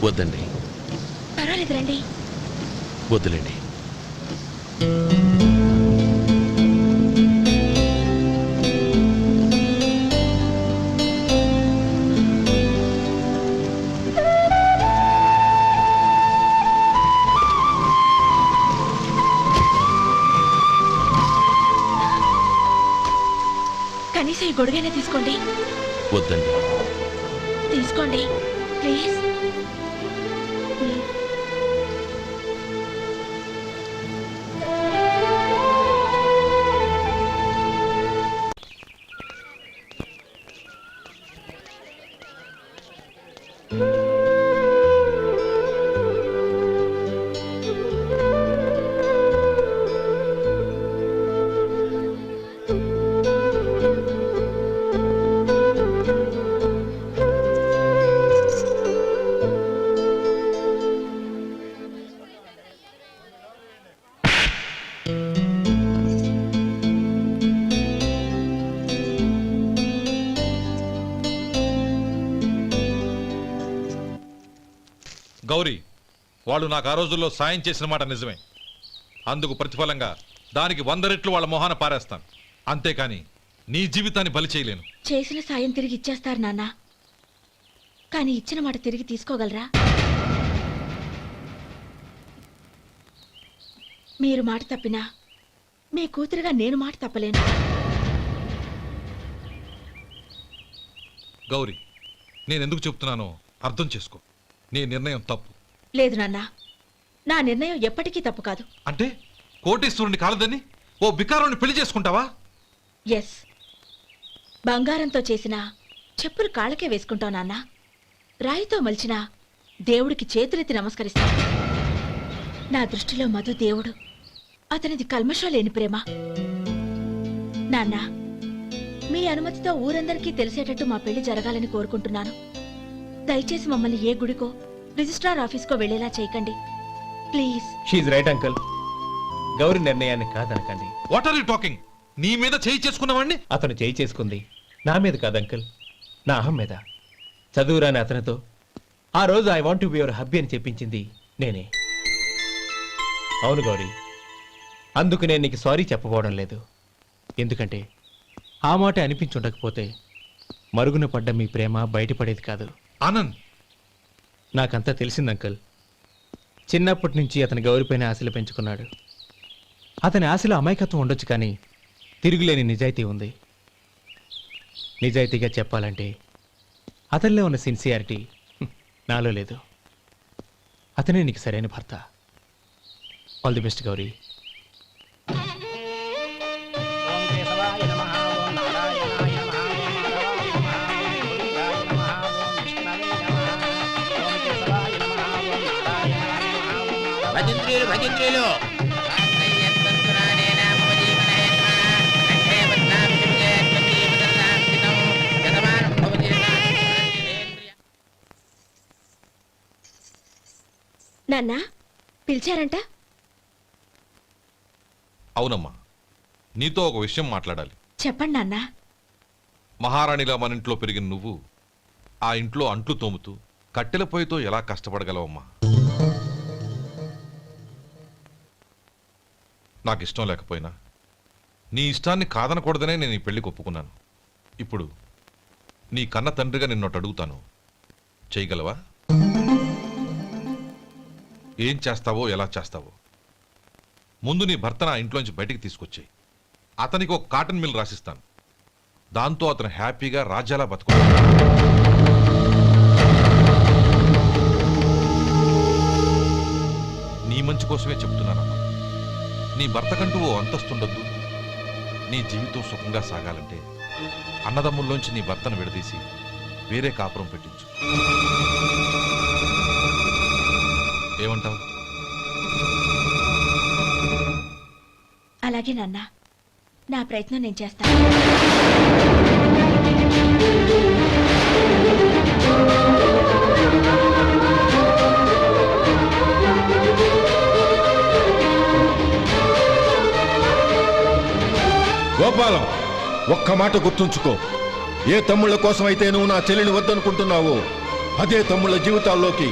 వద్దండి. పర్వాలేదు రండి. వద్దులేండి. కనీసం ఈ గొడుగైనా తీసుకోండి. వద్దండి. తీసుకోండి ప్లీజ్. గౌరీ, వాళ్ళు నాకు ఆ రోజుల్లో సాయం చేసిన మాట నిజమే. అందుకు ప్రతిఫలంగా దానికి 100 రెట్లు వాళ్ళ మొహాన పారేస్తాను. అంతేకాని నీ జీవితాన్ని బలి చేయలేను. చేసిన సాయం తిరిగి ఇచ్చేస్తారు నాన్న, కానీ ఇచ్చిన మాట తిరిగి తీసుకోగలరా? మీరు మాట తప్పినా మీ కూతురుగా నేను మాట తప్పలేను. గౌరీ, నేనెందుకు చెప్తున్నానో అర్థం చేసుకో. నీ నిర్ణయం తప్పు. లేదు నాన్న, నా నిర్ణయం ఎప్పటికీ తప్పు కాదు. అంటే కోటీశ్వరుని కాలదని ఓ బికారుని పెళ్లి చేసుకుంటావా? ఎస్, బంగారంతో చేసిన చెప్పులు కాళ్ళకే వేసుకుంటావు నాన్న. రాయితో మలిచిన దేవుడికి చేతులెత్తి నమస్కరిస్తాను. నా దృష్టిలో మధు దేవుడు, అతనిది కల్మషం లేని ప్రేమ. నాన్న, మీ అనుమతితో ఊరందరికీ తెలిసేటట్టు మా పెళ్లి జరగాలని కోరుకుంటున్నాను. దయచేసి మమ్మల్ని ఏ గుడికో రిజిస్ట్రార్ ఆఫీస్కో వెళ్లేలా చేయకండి ప్లీజ్. షీఈ్ రైట్ అంకుల్. గౌరీ నిర్ణయాన్ని కాదనకండి. What are you talking? నీ మీద చేయి చేసుకున్నవాడిని అతను చేయి చేసుకుంది నా మీద కాదు అంకుల్, నా అహం మీద. చదువురాని అతనితో ఆ రోజు I want to be your hubby అని చెప్పించింది నేనే. అవును గౌరీ, అందుకు నేను నీకు సారీ చెప్పబోవడం లేదు. ఎందుకంటే ఆ మాట అనిపించుండకపోతే మరుగున పడ్డ మీ ప్రేమ బయటపడేది కాదు. ఆనంద్, నాకంతా తెలిసింది అంకుల్. చిన్నప్పటి నుంచి అతని గౌరీపైన ఆశలు పెంచుకున్నాడు. అతని ఆశలో అమాయకత్వం ఉండొచ్చు, కానీ తిరుగులేని నిజాయితీ ఉంది. నిజాయితీగా చెప్పాలంటే అతనిలో ఉన్న సిన్సియారిటీ నాలో లేదు. అతనే నీకు సరైన భర్త. All the best Gauri. భజంత్రీలు నాన్న పిలిచారంట? అవునమ్మా, నీతో ఒక విషయం మాట్లాడాలి. చెప్పండి నాన్న. మహారాణిలా మన ఇంట్లో పెరిగిన నువ్వు ఆ ఇంట్లో అంట్లు తోముతూ కట్టెల పొయ్యితో ఎలా కష్టపడగలవమ్మా? నాకు ఇష్టం లేకపోయినా నీ ఇష్టాన్ని కాదనకూడదనే నేను ఈ పెళ్లికి ఒప్పుకున్నాను. ఇప్పుడు నీ కన్న తండ్రిగా నిన్నొట్టు అడుగుతాను, చేయగలవా? ఏం చేస్తావో, ఎలా చేస్తావో ముందు నీ భర్తను ఆ ఇంట్లోంచి బయటికి తీసుకొచ్చేయి. అతనికి ఒక కాటన్ మిల్ రాసిస్తాను. దాంతో అతను హ్యాపీగా రాజ్యాలా బతుకుతాడు. నీ మంచి కోసమే చెప్తున్నానమ్మా. నీ భర్తకంటూ ఓ అంతస్తుండొద్దు. నీ జీవితం సుఖంగా సాగాలంటే అన్నదమ్ముల్లోంచి నీ భర్తను విడదీసి వేరే కాపురం పెట్టించు. ఏమంటావు? అలాగే నాన్న, నా ప్రయత్నం నేను చేస్తాను. గోపాలం, ఒక్క మాట గుర్తుంచుకో. ఏ తమ్ముళ్ళ కోసమైతే నువ్వు నా చెల్లిని వద్దనుకుంటున్నావో అదే తమ్ముళ్ళ జీవితాల్లోకి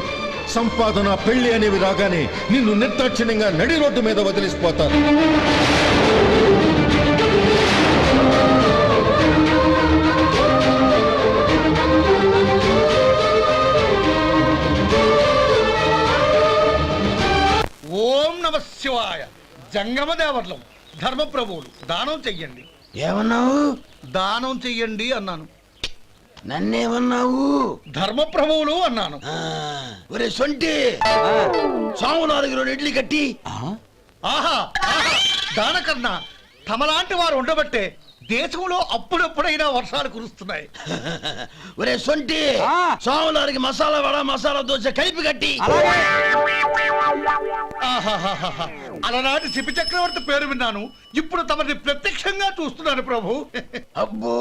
సంపాదన పెళ్లి అనేవి రాగానే నిన్ను నిర్దాక్షిణ్యంగా నడి రోడ్డు మీద వదిలిసిపోతారు. ఓం నమ శివాయ. జంగమ దేవర్లం ధర్మప్రభువులు దానం చెయ్యండి. ఏమన్నావు? దానం చెయ్యండి అన్నాను. నన్నేమన్నావు? ధర్మప్రభువులు అన్నాను. ఒరే సొంటి, సోమవారికి 2 ఇడ్లీ కట్టి. ఆహా ఆహా, దానకన్నా తమలాంటి వారు ఉండబట్టే దేశంలో అప్పుడప్పుడైనా వర్షాలు కురుస్తున్నాయి. ఒరే సొంటి, సోమవారికి మసాలా వడ మసాలా దోశ కలిపి కట్టి. ఆహాహాహా, అలనాటి శిపి చక్రవర్తి పేరు విన్నాను, ఇప్పుడు తమని ప్రత్యక్షంగా చూస్తున్నాను ప్రభు. అబ్బో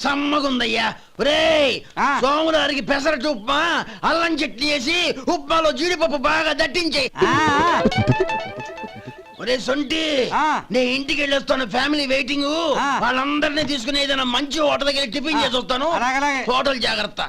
సమ్మగుందయ్యా. ఒరే సోమవారికి పెసరట్టు ఉప్మా అల్లం చట్నీ వేసి ఉప్మాలో జీడిపప్పు బాగా దట్టించే. ఒరే సొంటి, నేను ఇంటికి వెళ్ళొస్తాను, ఫ్యామిలీ వెయిటింగ్. వాళ్ళందరినీ తీసుకుని ఏదైనా మంచి హోటల్ దగ్గర టిఫిన్ చేసి వస్తాను. హోటల్ జాగ్రత్త.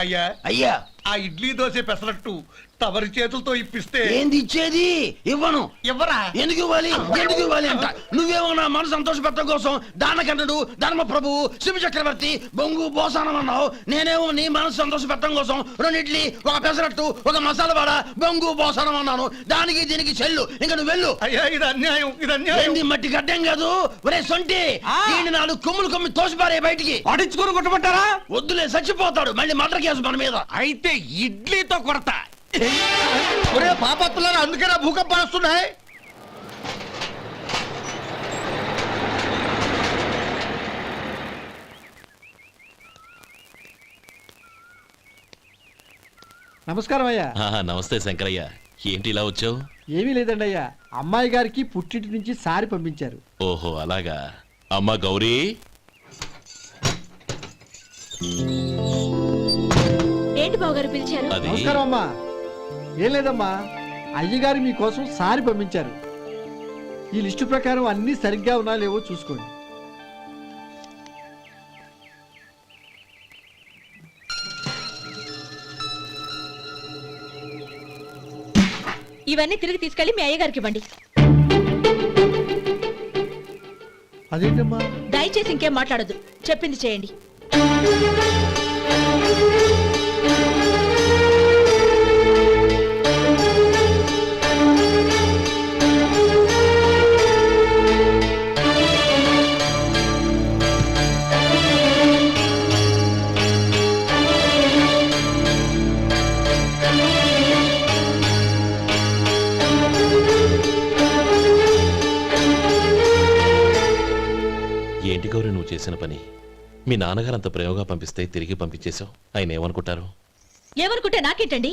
అయ్యా అయ్యా, ఆ ఇడ్లీ దోశ పెసరట్టు తమరి చేతులతో ఇప్పిస్తే. ఏంది ఇచ్చేది? ఇవ్వను. ఎవరా? ఎందుకు ఇవ్వాలి? ఎందుకు ఇవ్వాలి అంట. నువ్వేమో నా మనసు సంతోషపెట్టడం కోసం దానకన్నుడు ధర్మ ప్రభువు శివ చక్రవర్తి బొంగు బోసానం అన్నావు. నేనేమో నీ మనసు సంతోషపెట్టడం కోసం 2 ఇడ్లీ, 1 పెసరట్టు, 1 మసాలా వడ, బొంగు బోసానం అన్నాను. దానికి దీనికి చెల్లు. ఇంకా నువ్వు వెళ్ళు. అయ్యా ఇది అన్యాయం, ఇది అన్యాయం. ఏంది మట్టి గడ్డం కాదు. ఒరే సొంటి, దీన్ని 4 కొమ్ములు కొమ్మి తోసిపారే బయటికి. పడించుకొని కొట్టమంటారా? వద్దులే, చచ్చిపోతాడు. మళ్ళీ మర్డర్ కేసు మన మీద. అయితే ఇడ్లీతో కొడతా. ఒరే పాపత్తులారా, అందుకేనా భూకంపాలు వస్తున్నాయి? నమస్కారం అయ్యా. నమస్తే శంకరయ్య, ఏంటి ఇలా వచ్చావు? ఏమీ లేదండి అయ్యా, అమ్మాయి గారికి పుట్టింటి నుంచి సారి పంపించారు. ఓహో అలాగా. అమ్మా గౌరీ. ఏంటి బావగారు పిలిచారు? అది నమస్కారం అమ్మా. ఏం లేదమ్మా, అయ్యగారు మీకోసం సారి పంపించారు. ఈ లిస్టు ప్రకారం అన్ని సరిగ్గా ఉన్నా లేవో చూసుకోండి. ఇవన్నీ తిరిగి తీసుకెళ్లి మీ అయ్యగారికి ఇవ్వండి. అదేంటమ్మా? దయచేసి ఇంకేం మాట్లాడొద్దు, చెప్పింది చేయండి. ఏంటి గౌరీ నువ్వు చేసిన పని? మీ నాన్నగారు అంత ప్రేమగా పంపిస్తే తిరిగి పంపించేశావు. ఆయన ఏమనుకుంటారు? ఏమనుకుంటే నాకేంటండి?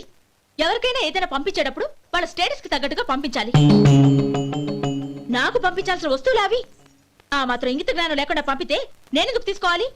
ఎవరికైనా ఏదైనా పంపించేటప్పుడు వాళ్ళ స్టేటస్ కి తగ్గట్టుగా పంపించాలి. నాకు పంపించాల్సిన వస్తువులు అవి. ఆ మాత్రం ఇంగిత జ్ఞానం లేకుండా పంపితే నేనెందుకు తీసుకోవాలి?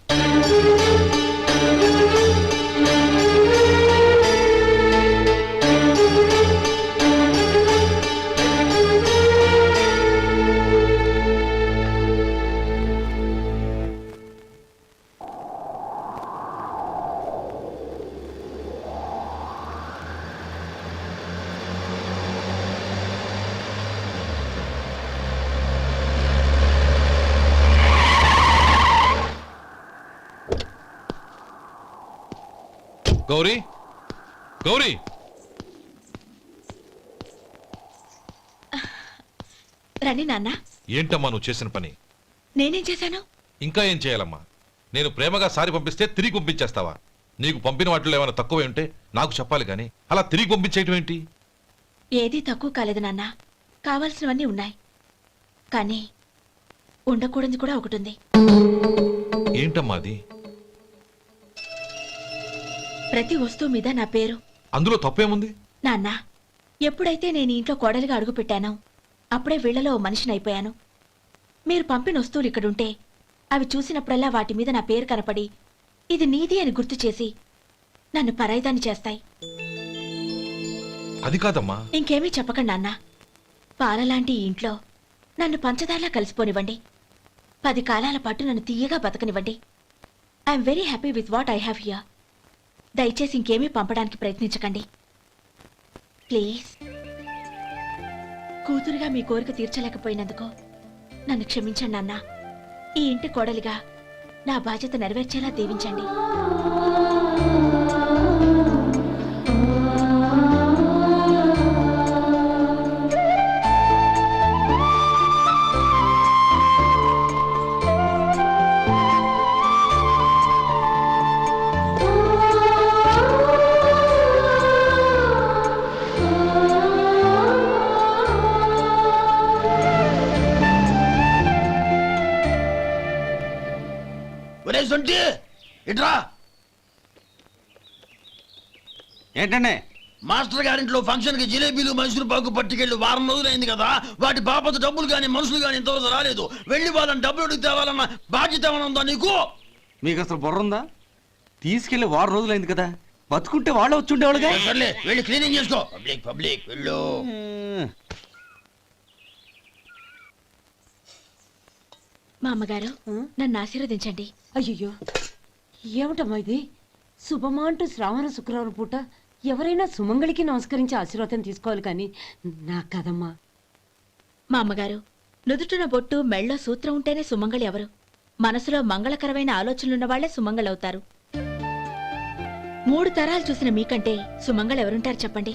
గౌరీ, గౌరీ, రండి నాన్న. ఏంటమ్మా నువ్వు చేసిన పని? నేనేం చేశాను? ఇంకా ఏం చేయాలమ్మా? నేను ప్రేమగా సారి పంపిస్తే తిరిగి పంపించేస్తావా? నీకు పంపిన వాటిలో ఏమైనా తక్కువ ఉంటే నాకు చెప్పాలి కానీ అలా తిరిగి పంపించేయటం ఏంటి? ఏదీ తక్కువ కాలేదు నాన్న, కావాల్సినవన్నీ ఉన్నాయి. కానీ ఉండకూడదు కూడా ఒకటి ఉంది. ఏంటమ్మా అది? ప్రతి వస్తువు మీద నా పేరు. అందులో తప్పేముంది? నాన్న, ఎప్పుడైతే నేను ఇంట్లో కోడలిగా అడుగు పెట్టానో అప్పుడే వీళ్లలో ఓ మనిషిని అయిపోయాను. మీరు పంపిన వస్తువులు ఇక్కడుంటే అవి చూసినప్పుడల్లా వాటి మీద నా పేరు కనపడి ఇది నీది అని గుర్తు చేసి నన్ను పరాయిదాన్ని చేస్తాయి. అది కాదమ్మా. ఇంకేమీ చెప్పకండి నాన్న. పాలలాంటి ఈ ఇంట్లో నన్ను పంచదారలా కలిసిపోనివ్వండి. 10 కాలాల పాటు నన్ను తీయగా బతకనివ్వండి. I'm very happy with what I have here. దయచేసి ఇంకేమీ పంపడానికి ప్రయత్నించకండి. ప్లీజ్ కూతురుగా మీ కోరిక తీర్చలేకపోయినందుకు నన్ను క్షమించండి నాన్న. ఈ ఇంటి కోడలిగా నా బాధ్యత నెరవేర్చేలా దీవించండి. ఒరే సొంటి ఇట్రా. ఏంటండి? మాస్టర్ గారింట్లో ఫంక్షన్ కి జిలేబీలు మైసూరు పాకు పట్టుకెళ్ళి వారం రోజులైంది కదా, వాటి బాపత డబ్బులు కానీ మనుషులు కానీ ఇంతవరకు రాలేదు. వెళ్ళి వాళ్ళని డబ్బులు అడిగి తేవాలన్న బాధ్యత ఏమైనా ఉందా నీకు? మీకు అసలు బుర్ర ఉందా? తీసుకెళ్లి వారం రోజులైంది కదా, బతుకుంటే వాళ్ళు వచ్చి ఉండేవాళ్ళుగా. సర్లే వెళ్ళి క్లీనింగ్ చేసుకో. పబ్లిక్ పబ్లిక్ వెళ్ళు. మా అమ్మగారు నన్ను ఆశీర్వదించండి. అయ్యో ఏమిటమ్మా ఇది? శుభమా అంటూ శ్రావణ శుక్రవారం పూట ఎవరైనా సుమంగళికి నమస్కరించి ఆశీర్వాదం తీసుకోవాలి కానీ నా కదమ్మా. మా అమ్మగారు నుదుటిన బొట్టు మెళ్ళో సూత్రం ఉంటేనే సుమంగళి ఎవరు? మనసులో మంగళకరమైన ఆలోచనలున్న వాళ్లే సుమంగళవుతారు. 3 తరాలు చూసిన మీకంటే సుమంగళ ఎవరుంటారు చెప్పండి?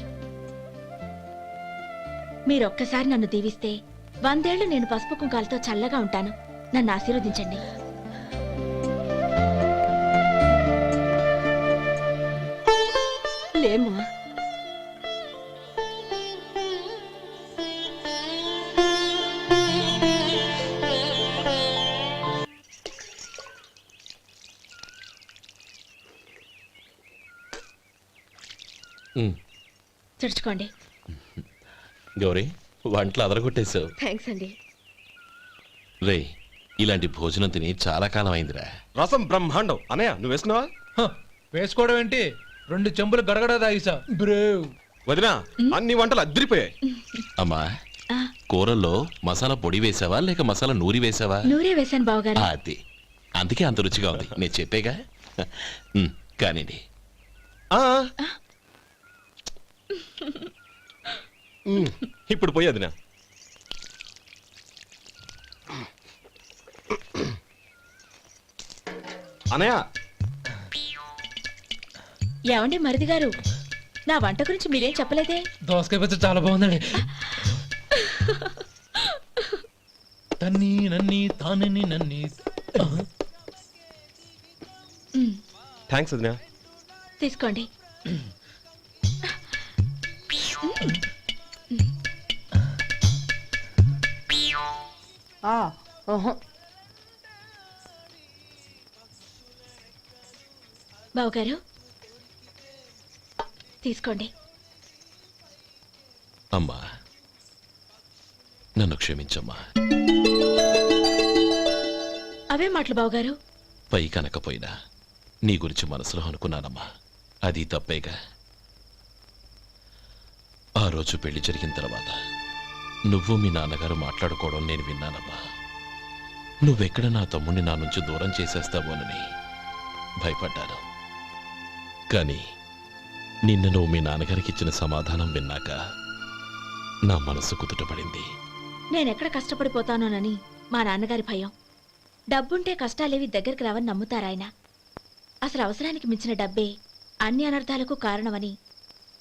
మీరొక్కసారి నన్ను దీవిస్తే 100 ఏళ్లు నేను పసుపు కుంకాలతో చల్లగా ఉంటాను. నన్ను ఆశీర్వదించండి. లేమ్మా. తుడుచుకోండి. గౌరీ, వంటలు అదరగొట్టేశావు. థ్యాంక్స్ అండి. రే, ఇలాంటి భోజనం తిని చాలా కాలం అయిందిరా. రసం బ్రహ్మాండం. అనయ్య నువ్వు వేసుకున్నావా? వేసుకోవడం ఏంటి? 2 చెంబులు గడగడ తాగిసా బ్రేవ్. వదినా, అన్ని వంటలు అద్దరిపోయాయి. అమ్మా, ఆ, కూరల్లో మసాలా పొడి వేసావా లేక మసాలా నూరి వేసావా? నూరే వేశాను బావగారు. అది అందుకే అంత రుచిగా ఉంది. నేను చెప్పేగా. కానివ్వండి. ఆ. ఇప్పుడు పోయి వదినా. అనయ్య, ఏమండి మరిది గారు, నా వంట గురించి మీరేం చెప్పలేదే? దోసకాయ పచ్చడి చాలా బాగుందండి. తన్ని నన్ని తానని నన్ని. థ్యాంక్స్ వదినా. తీసుకోండి. బావగారు తీసుకోండి. అమ్మా, నన్ను క్షమించమ్మా. అవే మాటలు బావగారు. పై కనకపోయినా నీ గురించి మనసులో అనుకున్నానమ్మా. అది తప్పేగా. ఆ రోజు పెళ్లి జరిగిన తర్వాత నువ్వు మీ నాన్నగారు మాట్లాడుకోవడం నేను విన్నానమ్మా. నువ్వెక్కడ నా తమ్ముడిని నా నుంచి దూరం చేసేస్తావోనని భయపడ్డాను. కానీ నిన్న నువ్వు మీ నాన్నగారికి ఇచ్చిన సమాధానం విన్నాక నా మనసు కుదుటపడింది. నేనెక్కడ కష్టపడిపోతానోనని మా నాన్నగారి భయం. డబ్బుంటే కష్టాలేవి దగ్గరికి రావని నమ్ముతారాయన. అసలు అవసరానికి మించిన డబ్బే అన్ని అనర్థాలకు కారణమని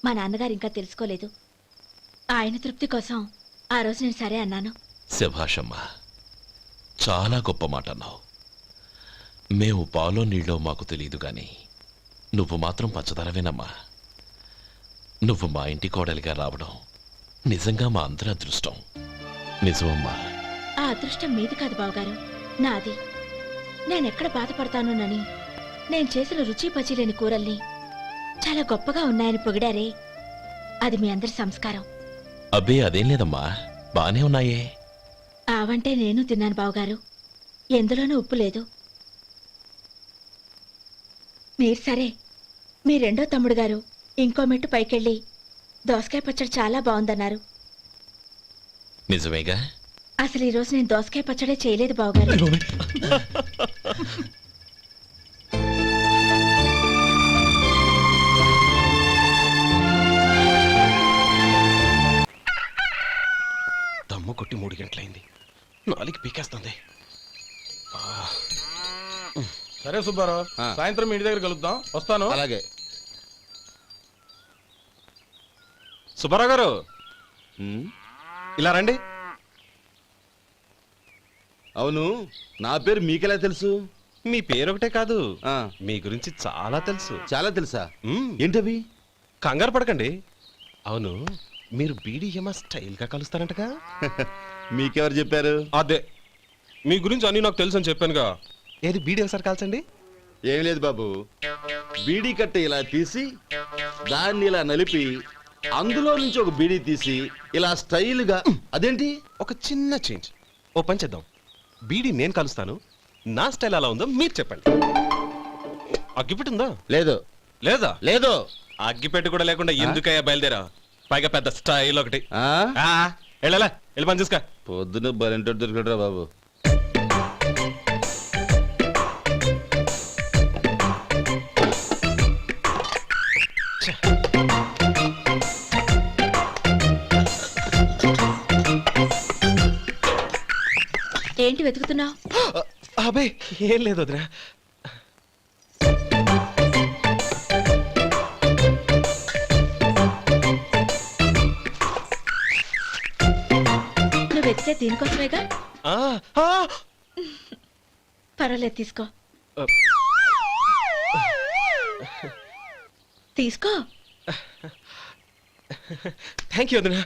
మా నాన్నగారు ఇంకా తెలుసుకోలేదు. ఆయన తృప్తి కోసం ఆ రోజు నేను సరే అన్నాను. శభాషమ్మా, చాలా గొప్ప మాట అన్నావు. మేము పాలో నీళ్ళో మాకు తెలియదు గాని నువ్వు మాత్రం పచ్చదనవేనమ్మా. నువ్వు మా ఇంటి కోడలిగా రావడం నిజంగా మా అందరి అదృష్టం. నిజమమ్మా. ఆ అదృష్టం మీది కాదు బావగారు, నాది. నేనెక్కడ బాధపడతానోనని నేను చేసిన రుచి పచిలేని కూరల్ని చాలా గొప్పగా ఉన్నాయని పొగిడారే, అది మీ అందరి సంస్కారం. అబ్బే అదేం లేదమ్మా, బానే ఉన్నాయే. ఆవంటే నేను తిన్నాను బావగారు, ఎందులోనూ ఉప్పు లేదు. మీరు సరే, మీ రెండో తమ్ముడు గారు ఇంకో మెట్టు పైకెళ్ళి దోసకాయ పచ్చడి చాలా బాగుందన్నారు. నిజమేగా? అసలు ఈరోజు నేను దోసకాయ పచ్చడే చేయలేదు బావగారు. కొట్టి 3 గంటలైంది. 4 పీకేస్తుంది. సరే సుబ్బారావు, సాయంత్రం మీ ఇంటి దగ్గర కలుద్దాం. వస్తాను. అలాగే. సుబ్బారావు గారు ఇలా రండి. అవును, నా పేరు మీకెలా తెలుసు? మీ పేరు ఒకటే కాదు, మీ గురించి చాలా తెలుసు. చాలా తెలుసా? మ్మ్. ఏంటవి? కంగారు పడకండి. అవును, మీరు బీడీఎం స్టైల్ గా కలుస్తారంటగా? మీకెవరు చెప్పారు? అదే, మీ గురించి అన్ని నాకు తెలుసు అని చెప్పానుగా. ఏది బీడీ ఒకసారి కాల్చండి. ఏం లేదు బాబు, బీడీ కట్ట ఇలా తీసి దాన్ని ఇలా నలిపి అందులో నుంచి ఒక బీడీ తీసి ఇలా స్టైల్గా. అదేంటి? ఒక చిన్న చేంజ్. ఓ పని చేద్దాం, బీడీ నేను కలుస్తాను, నా స్టైల్ ఎలా ఉందో మీరు చెప్పండి. అగ్గిపెట్టి ఉందా? లేదు. లేదా? లేదు. అగ్గిపెట్టి కూడా లేకుండా ఎందుకయ్యా బయలుదేరా? పైగా పెద్ద స్టైల్ ఒకటి. ఆ? వెళ్ళాలా, వెళ్ళి పని చూసుకో. పొద్దున బలింటోడు దొరికడరా బాబు. ఏంటి వెతుకుతున్నావు? అబే ఏం లేదు వదినా. నువ్వు వెతికే దీనికోసమేగా. ఆ, ఆ. పర్వాలేదు, తీసుకో. తీసుకో. థ్యాంక్ యూ వదినా.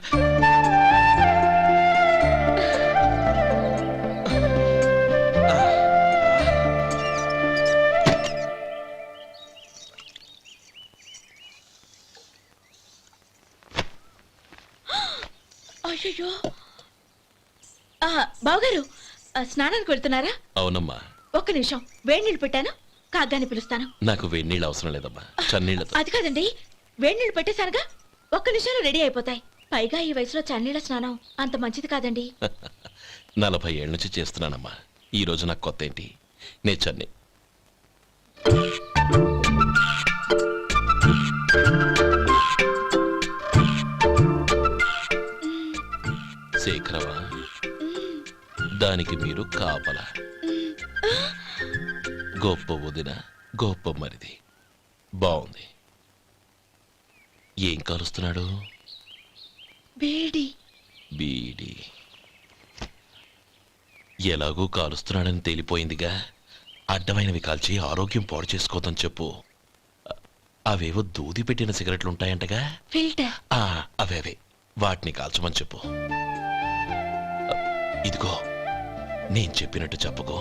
అయ్యో, బావగారు స్నానానికి వెళ్తున్నారా? అవునమ్మా. ఒక్క నిమిషం, వేడి నీళ్ళు పెట్టాను, కాగ్గాని పిలుస్తాను. నాకు వేడి నీళ్ళు అవసరం లేదమ్మా, చన్నీళ్ళతో. అది కాదండి, వేడి నీళ్ళు పెట్టేశానుగా, ఒక్క నిమిషంలో రెడీ అయిపోతాయి. పైగా ఈ వయసులో చన్నీళ్ళ స్నానం అంత మంచిది కాదండి. 40 ఏళ్ళ నుంచి చేస్తున్నానమ్మా. ఈ రోజు నాకు కొత్త ఏంటి? నే చన్ని. శేఖరవా, దానికి మీరు కాపలా. గొప్ప వదిన, గొప్ప మరిది. బాగుంది. ఏం కాలుస్తున్నాడు? బీడి. బీడి ఎలాగూ కాలుస్తున్నాడని తేలిపోయిందిగా. అడ్డమైనవి కాల్చి ఆరోగ్యం పాడు చేసుకోదని చెప్పు. అవేవో దూది పెట్టిన సిగరెట్లుంటాయంటగా. ఫిల్టర్. అవే వాటిని కాల్చమని చెప్పు. ఇదిగో, నేను చెప్పినట్టు చెప్పుకో.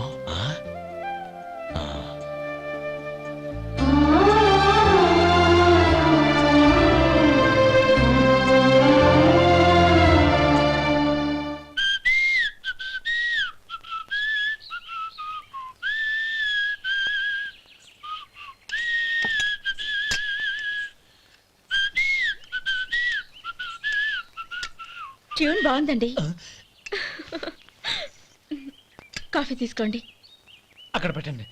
ట్యూన్ బాగుందండి. కాఫీ తీసుకోండి. అక్కడ పెట్టండి.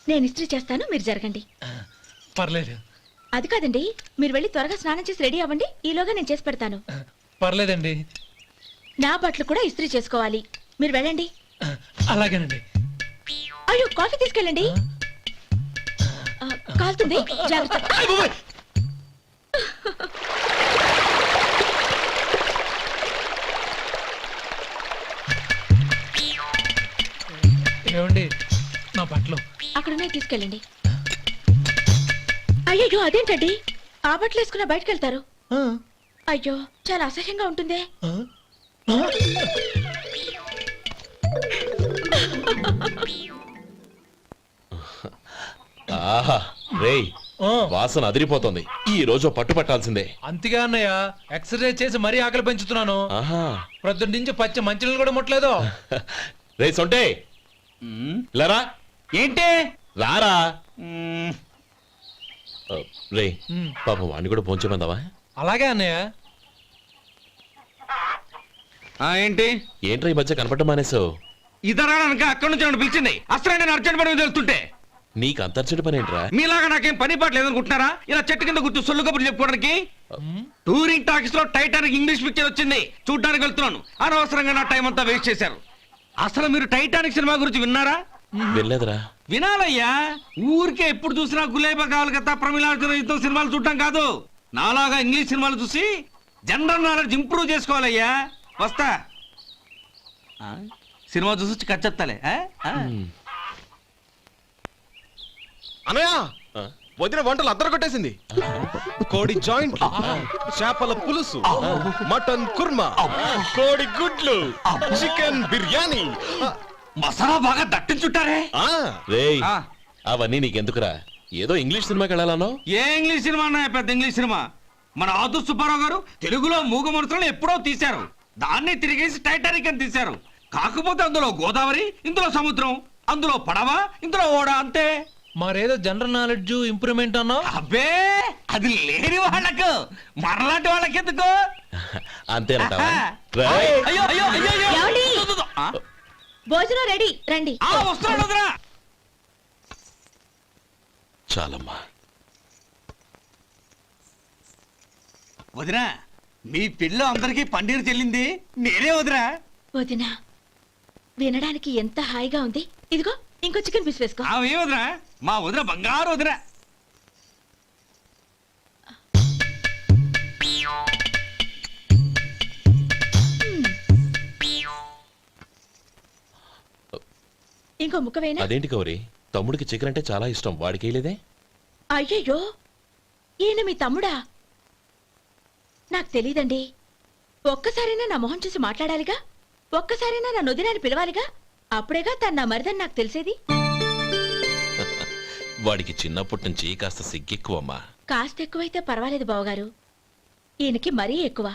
నేను ఇస్త్రీ చేస్తాను, మీరు జరగండి. పర్లేదు. అది కాదండి, మీరు వెళ్ళి త్వరగా స్నానం చేసి రెడీ అవ్వండి, ఈలోగా నేను చేసి పెడతాను. పర్లేదండి. నా బట్టలు కూడా ఇస్త్రీ చేసుకోవాలి, మీరు వెళ్ళండి. అలాగేనండి. అయ్యో, కాఫీ తీసుకెళ్ళండి. కాలుతుంది, జాగ్రత్త. ఏమండి, నా బట్టలు అక్కడున్నాయి, తీసుకెళ్ళండి. అయ్యో, అదేంటండి, ఆ బట్టలు వేసుకున్న బయటకు వెళ్తారు? అయ్యో, చాలా అసహ్యంగా ఉంటుందే. ఆహా రేయ్, వాసన అదిరిపోతుంది. ఈ రోజు పట్టుపట్టాల్సిందే. అంతగా అన్నయ్య, ఎక్సర్సైజ్ చేసి మరీ ఆకలి పెంచుతున్నాను. ప్రొద్దున నుంచి పచ్చ మంచినీళ్ళు కూడా ముట్టలేదు. రే సొంటే, లరా. ఏంటి? రారా. రే, పాపం వాడిని కూడా పోంచమందావా? అలాగే అన్నయ్య. ఏంటి? ఏంట్రా ఈ మధ్య కనపడటం మానేసావు? ఇద్దరు అక్కడి నుంచి నన్ను పిలిచింది. అసలు నేను అర్జెంట్ పని వెళ్తుంటే నీకు అంతర్చడి పని ఏంట్రా? మీలాగా నాకేం పని పాట లేదనుకుంటున్నారా? ఇలా చెట్టు కింద కూర్చో సొల్లు కబుర్లు చెప్పుకోవడానికి. టూరింగ్ టాకీస్ లో టైటానిక్ ఇంగ్లీష్ పిక్చర్ వచ్చింది, చూడ్డానికి వెళ్తున్నాను. అనవసరంగా నా టైం అంతా వేస్ట్ చేశారు. అసలు మీరు టైటానిక్ సినిమా గురించి విన్నారా? వెళ్ళలేదురా. వినాలయ్యా. ఊరికే ఎప్పుడు చూసినా గులేబా కావాలి కదా, ప్రమిళార్జున యుద్ధం సినిమాలు చూడటం కాదు. నాలాగా ఇంగ్లీష్ సినిమాలు చూసి జనరల్ నాలెడ్జ్ ఇంప్రూవ్ చేసుకోవాలయ్యా. వస్తా. సినిమా చూసి కచ్చెత్తాలే. అనయ్య వదిన వంటలు అద్దరు కొట్టేసింది. కోడి జాయింట్, చేపల పులుసు, మటన్ కుర్మా, కోడి గుడ్లు, చికెన్ బిర్యానీ, మసాలా బాగా దట్టించుంటారే. రేయ్, అవన్నీ నీకెందుకురా? ఏదో ఇంగ్లీష్ సినిమాకి వెళ్ళాలనో. ఏ ఇంగ్లీష్ సినిమా అన్నా? పెద్ద ఇంగ్లీష్ సినిమా. మన ఆదు సుబ్బారావు గారు తెలుగులో మూగ మనుషులను ఎప్పుడో తీశారు. దాన్ని తిరిగేసి టైటానిక్ అని తీశారు. కాకపోతే అందులో గోదావరి, ఇందులో సముద్రం, అందులో పడవ, ఇందులో ఓడ, అంతే. మరేదో జనరల్ నాలెడ్జ్ ఇంప్రూవ్మెంట్ అన్నా? అబ్బే, అది లేని వాళ్ళకు, మరలాంటి వాళ్ళకి ఎందుకు? అంతేనంటావా? అయ్యో అయ్యో అయ్యో అయ్యో. ఏమండి? ఆ? భోజనం రెడీ, రండి. వస్తున్నాడు వదరా. చాలమ్మా. వదినా, మీ పిల్ల అందరికీ పన్నీరు చెల్లింది నేనే వదినా. వదినా, వినడానికి ఎంత హాయిగా ఉంది. ఇదిగో ఇంకో చికెన్ పీస్ వేసుకో. ఏ వదినా? మా వదిన బంగారు వదినా. ఇంకో ముక్క వేయనా? అదేంటి గౌరీ, తమ్ముడికి చికెన్ అంటే చాలా ఇష్టం, వాడికి వేయలేదే? అయ్యయ్యో, ఈయన మీ తమ్ముడా? నాకు తెలీదండి. ఒక్కసారైనా నా మొహం చూసి మాట్లాడాలిగా, ఒక్కసారైనా నా నొదినాన్ని పిలవాలిగా, అప్పుడేగా తన నా మరిదని నాకు తెలిసేది. వాడికి చిన్నప్పటి నుంచి కాస్త సిగ్గెక్కువమ్మా. కాస్త ఎక్కువైతే పర్వాలేదు బావగారు, ఈయనకి మరీ ఎక్కువ.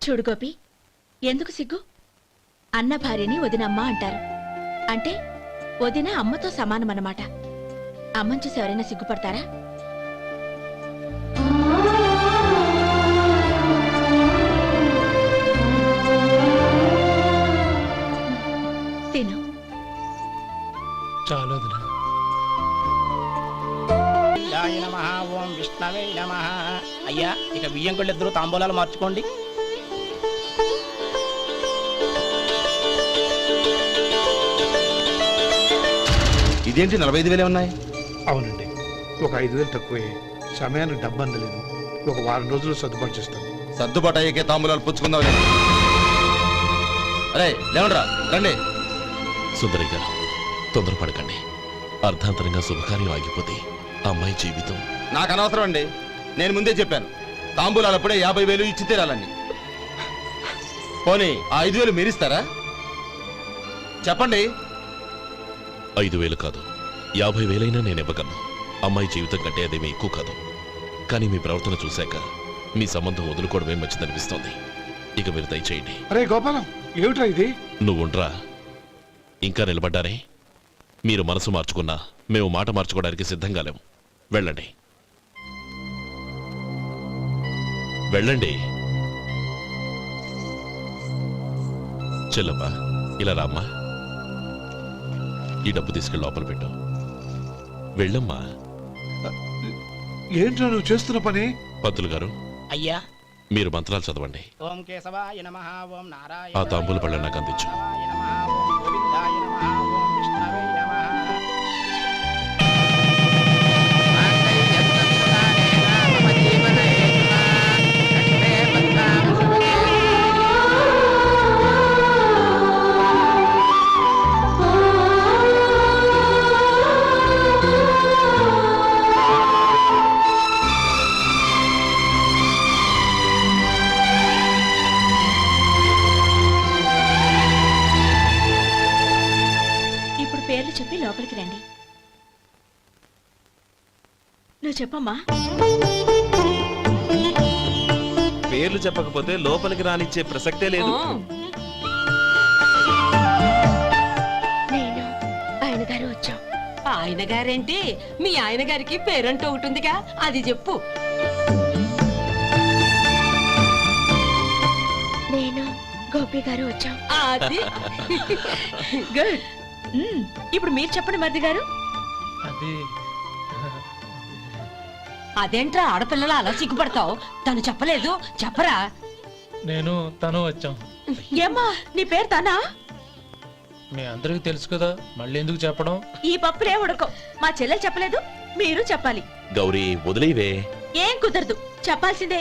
చూడు గోపి, ఎందుకు సిగ్గు? అన్న భార్యని వదినమ్మ అంటారు. అంటే వదిన అమ్మతో సమానమన్నమాట. అమ్మని చూసి ఎవరైనా సిగ్గుపడతారా? తిను. చాలా వదినా. ఓం విష్ణవే నమః. అయ్యా, ఇక బియ్యం ఇద్దరు తాంబూలాలు మార్చుకోండి. ఇదేంటి 45,000 ఉన్నాయి? అవునండి, ఒక 5,000 తక్కువే. సమయానికి డబ్బు అందలేదు. ఒక వారం రోజులు సర్దుబాటు చేస్తాను. సర్దుబాటు అయ్యకే తాంబూలాలు పుచ్చుకుందాం. అరే లేవండ్రా, రండి. సుందరి గారు, తొందరపడకండి. అర్ధాంతరంగా శుభకార్యం ఆగిపోతే అమ్మాయి జీవితం. నాకు అనవసరం అండి, నేను ముందే చెప్పాను. తాంబూలాలు అప్పుడే 50,000 ఇచ్చి తీరాలండి. పోనీ ఆ 5,000 మీరిస్తారా? చెప్పండి. 5,000 కాదు, 50,000 నేను ఇవ్వగలను. అమ్మాయి జీవితం కంటే అదేమీ ఎక్కువ కాదు. కానీ మీ ప్రవర్తన చూశాక మీ సంబంధం వదులుకోవడమే మంచిదనిపిస్తోంది. ఇక మీరు దయచేయండి. అరే గోపాలం, ఏమిట్రా ఇది? నువ్వుండ్రా. ఇంకా నిలబడ్డారే? మీరు మనసు మార్చుకున్నా మేము మాట మార్చుకోవడానికి సిద్ధంగా లేము. వెళ్ళండి, వెళ్ళండి. చెల్లమ్మా, ఇలా రామ్మా. ఈ డబ్బు తీసుకెళ్ళి లోపల పెట్టు. వెళ్ళమ్మా. ఏంట్రా నువ్వు చేస్తున్న పని? పంతులు గారు, అయ్యా, మీరు మంత్రాలు చదవండి. ఓం కేశవాయ నమః. ఓం నారాయణ. ఆ తాంబూల పళ్ళ నాకు అందించు. ఓం గోవిందాయ నమః. ఓం విష్ణవే నమః. ఇప్పుడు పేర్లు చెప్పి లోపలికి రండి. నువ్వు చెప్పమ్మా. పేర్లు చెప్పకపోతే లోపలికి రానిచ్చే ప్రసక్తే లేదు. నేను ఆయన గారు వచ్చాం. ఆయన గారేంటి, మీ ఆయన గారికి పేరంటూ ఒకటి ఉందిగా, అది చెప్పు. నేను గోపి గారు వచ్చాం. అది గుడ్. ఇప్పుడు మీరు చెప్పండి మరిది గారు. అది అదేంట్రా ఆడపిల్లలు అలా సిగ్గుపడతావు? తను చెప్పలేదు, చెప్పరా? నేను తను వచ్చాం. ఏమ్మా నీ పేరు తానా? మీ అందరికి తెలుసు కదా, మళ్ళీ ఎందుకు చెప్పడం? ఈ పప్పులే ఉడకం. మా చెల్లెలు చెప్పలేదు, మీరు చెప్పాలి. గౌరీ వదిలేవే. ఏం కుదరదు, చెప్పాల్సిందే.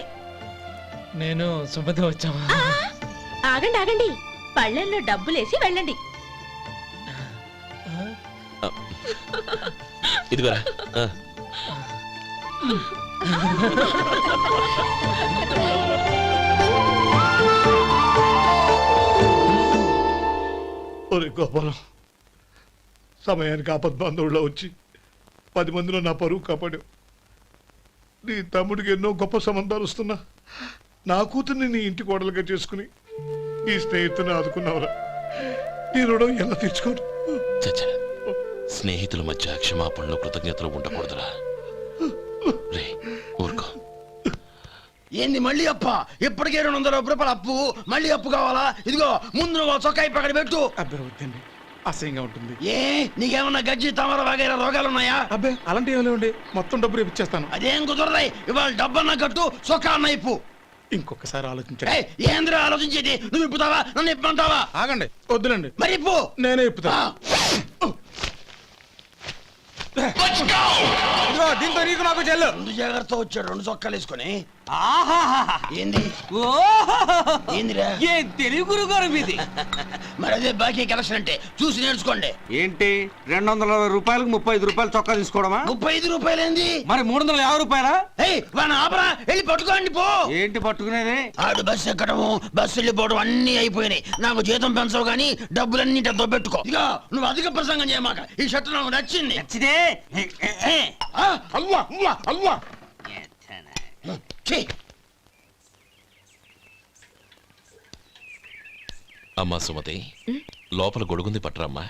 నేను సుమతి వచ్చాం. ఆ, ఆగండి ఆగండి, పళ్ళెంలో డబ్బులేసి వెళ్ళండి. ఇదిగోరా. ఒరే గోపాలం, సమయానికి ఆపద్బంధువుల్లో వచ్చి 10 మందిలో నా పరువు కాపాడావు. నీ తమ్ముడికి ఎన్నో గొప్ప సంబంధాలు వస్తున్నా నా కూతుర్ని నీ ఇంటి కోడలుగా చేసుకుని ఈ స్నేహితుని ఆదుకున్నావురా. నీ రుణం ఎలా తీర్చుకోరు? చచ్చా, స్నేహితుల మధ్య క్షమాపణలు కృతజ్ఞతలు ఉండకూడదురా. రే ఊరుకో. ఏంది మళ్ళీ అప్ప? ఇప్పటికే 200 రూపాయల అప్పు, మళ్ళీ అప్పు కావాలా? ఇదిగో ముందు నువ్వు చొక్కా పక్కన పెట్టు. అబ్బే వద్దండి, అసహ్యంగా ఉంటుంది. ఏ నీకేమన్నా గజ్జి తమర వగైరా రోగాలు ఉన్నాయా? అబ్బే అలాంటి ఏమైనా ఉండి మొత్తం డబ్బు రేపు ఇచ్చేస్తాను. అదేం కుదరదాయి. ఇవాళ డబ్బన్నా కట్టు, చొక్కా అన్న ఇప్పు. ఇంకొకసారి ఆలోచించండి. ఏయ్, ఏంద్రా ఆలోచించేది? నువ్వు ఇప్పుతావా, నన్ను ఇప్పమంటావా? ఆగండి, వద్దులండి, మరి ఇప్పు. నేనే ఇప్పుతా. దీంతో నీకు నాకు చెల్లు. 2 జాగ్రత్త వచ్చాడు, 2 చొక్కాలు వేసుకొని. ఆహాహాహా. ఏంది ఓహోహోహో. ఏందిరా? ఏ తెలుగు గురుగారు మీది? మరి అదే బాకీ కలెక్షన్ అంటే చూసి నేర్చుకోండి. ఏంటి 220 రూపాయలకు 35 రూపాయలు చొక్కా తీసుకోవడమా? 35 రూపాయలు ఏంది? మరి 350 రూపాయలా? ఏయ్ వాడిని ఆపరా, వెళ్ళి పట్టుకోండి పో. ఏంటి పట్టుకునేది? ఆడు బస్సు ఎక్కడము, బస్సు వెళ్ళిపోవడం అన్ని అయిపోయినాయి. నాకు జీతం పెంచవు గానీ డబ్బులన్నీ దొబ్బెట్టుకో. ఇక నువ్వు అధిక ప్రసంగం చేయమాక. ఈ షర్ట్ నాకు నచ్చింది. నచ్చితే అల్వా అల్వా అల్వా. ఛీ. అమ్మా సుమతి, లోపల గొడుగుంది పట్టరమ్మా.